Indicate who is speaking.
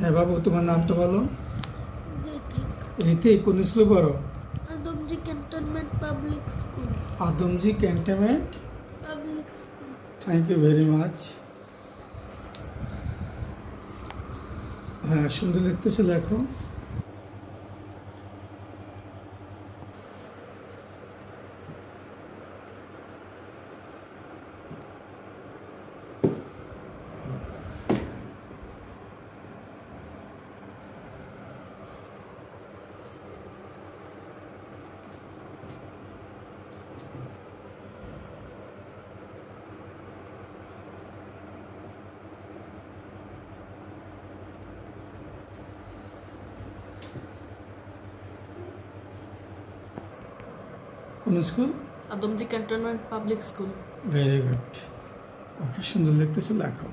Speaker 1: হ্যাঁ বাবু, তোমার নামটা বলো।
Speaker 2: ঋতিক।
Speaker 1: ঋতিক, কোন স্কুলে পড়ো?
Speaker 2: Adamjee cantonment public school.
Speaker 1: Adamjee cantonment
Speaker 2: public school.
Speaker 1: Thank you very much. হ্যাঁ, সুন্দর লিখতেছো, লেখো। কোন স্কুল?
Speaker 2: Adamjee cantonment public school.
Speaker 1: Very good. Okay, সুন্দর লিখতেছো, লেখো।